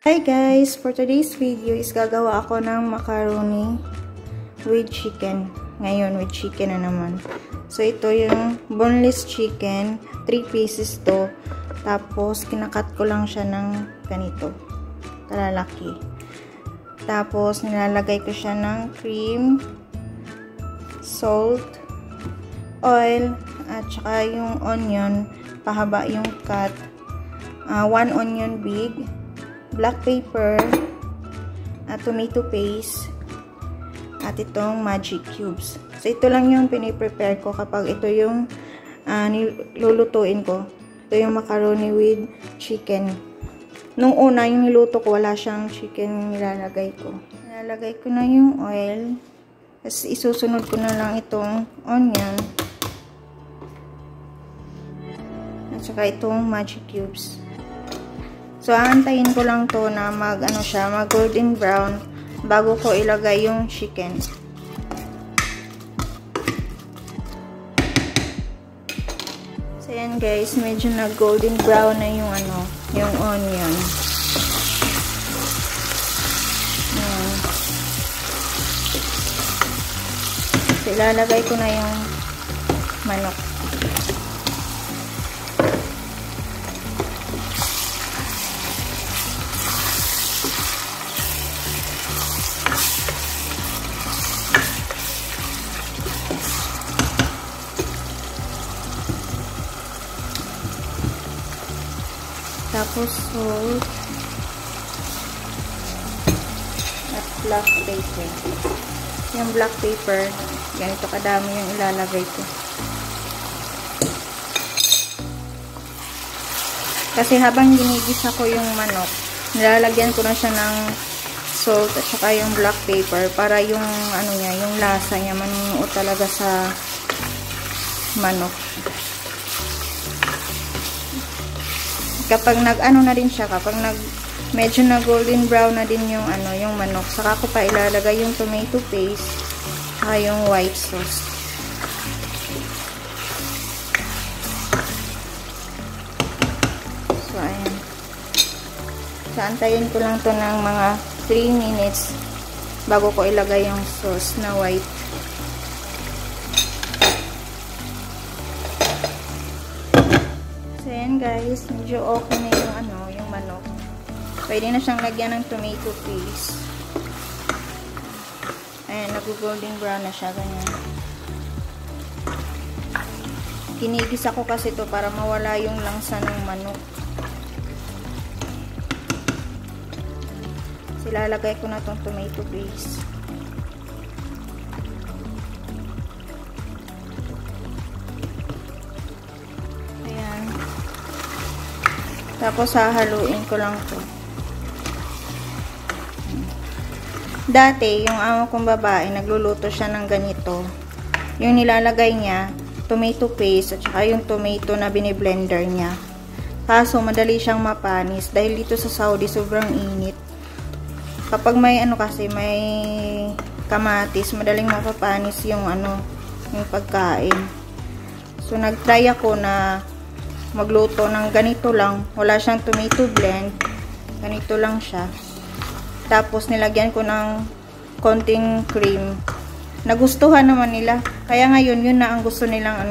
Hi guys! For today's video is gagawa ako ng macaroni with chicken. Ngayon with chicken na naman. So ito yung boneless chicken. 3 pieces to. Tapos kinakat ko lang siya ng ganito. Kalalaki. Tapos nilalagay ko siya ng cream, salt, oil, at saka yung onion. Pahaba yung cut. 1 onion big. Black pepper, tomato paste, at itong magic cubes. So, ito lang yung piniprepare ko kapag ito yung nilulutuin ko. Ito yung macaroni with chicken. Nung una, yung niluto ko, wala siyang chicken nilalagay ko. Nilalagay ko na yung oil. Tapos, isusunod ko na lang itong onion. At saka itong magic cubes. So, aantayin ko lang to na mag golden brown bago ko ilagay yung chicken. So, yan guys, medyo na golden brown na yung yung onion. Ayan. So, ilalagay ko na yung manok. Tapos salt at black pepper. Yung black pepper, ganito kadami yung ilalagay ko. Kasi habang ginigisa ko yung manok, nilalagyan ko na siya ng salt at saka yung black pepper para yung yung lasa niya manunuot talaga sa manok. Kapag na din siya, kapag medyo na golden brown na din yung yung manok, saka ko pa ilalagay yung tomato paste saka yung white sauce. So ayan. So antayin ko lang to ng mga 3 minutes bago ko ilagay yung sauce na white. So, ayan guys, medyo okay na yung yung manok. Pwede na siyang lagyan ng tomato paste. Ayan, nag-golden brown na siya, ganyan. Kinigisa ko kasi to para mawala yung langsa ng manok. So, ilalagay ko na tong tomato paste. Tapos, hahaluin ko lang to. Dati, yung amo kong babae, nagluluto siya ng ganito. Yung nilalagay niya, tomato paste, at saka yung tomato na biniblender niya. Kaso, madali siyang mapanis. Dahil dito sa Saudi, sobrang init. Kapag may kasi, may kamatis, madaling mapapanis yung yung pagkain. So, nagtry ako na magluto ng ganito lang. Wala siyang tomato blend. Ganito lang siya. Tapos nilagyan ko ng konting cream. Nagustuhan naman nila. Kaya ngayon yun na ang gusto nilang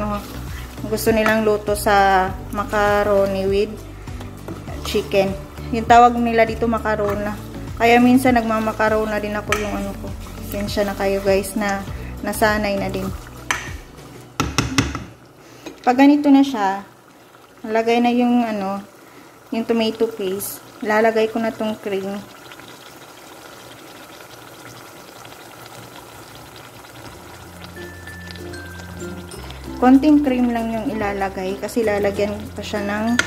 gusto nilang luto sa macaroni with chicken. Yung tawag nila dito macarona. Kaya minsan nagmamacarona din ako yung ko. Pasensya na kayo guys na nasanay na din. Pag ganito na siya, nalagay na yung yung tomato paste. Lalagay ko na tong cream. Konting cream lang yung ilalagay kasi lalagyan pa siya ng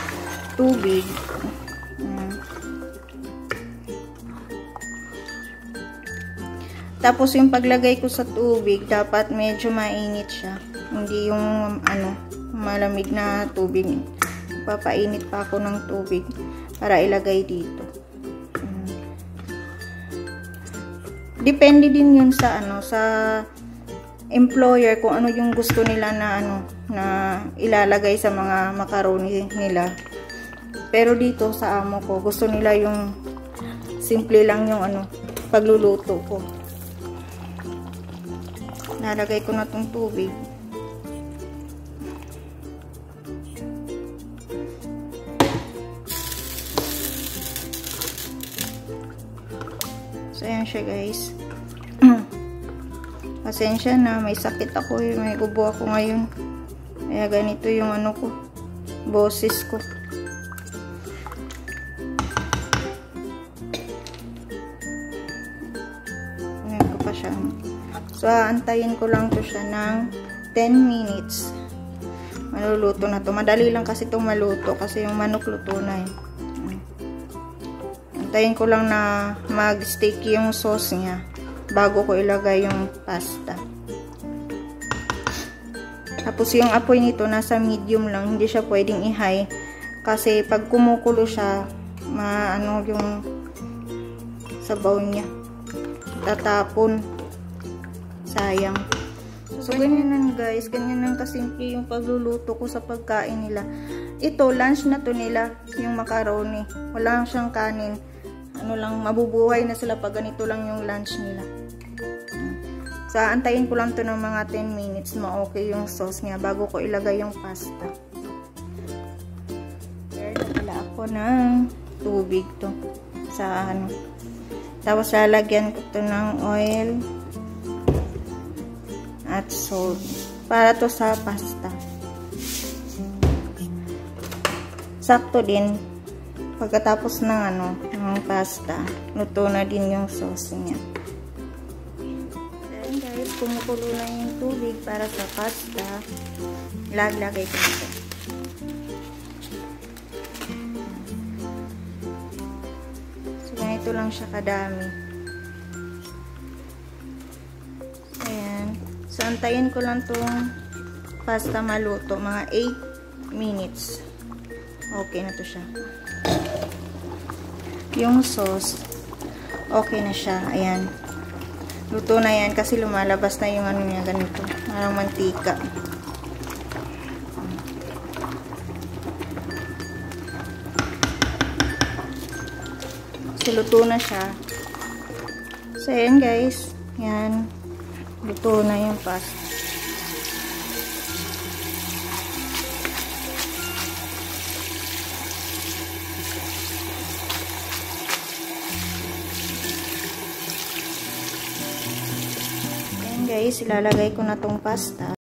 tubig. Tapos yung paglagay ko sa tubig, dapat medyo mainit siya. Hindi yung malamig na tubig. Papainit pa ako ng tubig para ilagay dito. Depende din yun sa sa employer kung ano yung gusto nila na na ilalagay sa mga macaroni nila. Pero dito sa amo ko, gusto nila yung simple lang yung pagluluto ko. Nalagay ko na tong tubig. So, ayan siya guys. Pasensya na, may sakit ako, may ubo ako ngayon. Kaya ganito yung ko, boses ko. Ayan ko pa siya. So, aantayin ko lang to siya ng 10 minutes. Maluluto na to. Madali lang kasi itong maluto kasi yung manok luto na Antayin ko lang na mag-stick yung sauce niya bago ko ilagay yung pasta. Tapos yung apoy nito nasa medium lang, hindi siya pwedeng i-high kasi pag kumukulo siya, yung sabaw niya tatapon. Sayang. So ganyan lang guys, ganyan lang kasimple yung pagluluto ko sa pagkain nila. Ito, lunch na to nila, yung macaroni. Wala siyang kanin. Mabubuhay na sila pag ganito lang yung lunch nila. So, antayin ko lang to ng mga 10 minutes ma-okay yung sauce niya bago ko ilagay yung pasta. Pero pala ako ng tubig to sa Tapos lalagyan ko to ng oil at salt para to sa pasta. Sakto din. Pagkatapos ng ng pasta, luto na din yung sauce niya. Then guys, kumukulo na yung tubig para sa pasta. Lagay ko ito. So, ganito lang siya kadami. Ayan. So, antayin ko lang tong pasta maluto. Mga 8 minutes. Okay na to siya. Yung sauce, okay na siya. Ayan. Luto na yan kasi lumalabas na yung niya ganito. Parang mantika. So, luto na siya. So, ayan guys. Ayan. Luto na yung pasta. Guys, ilalagay ko na tong pasta.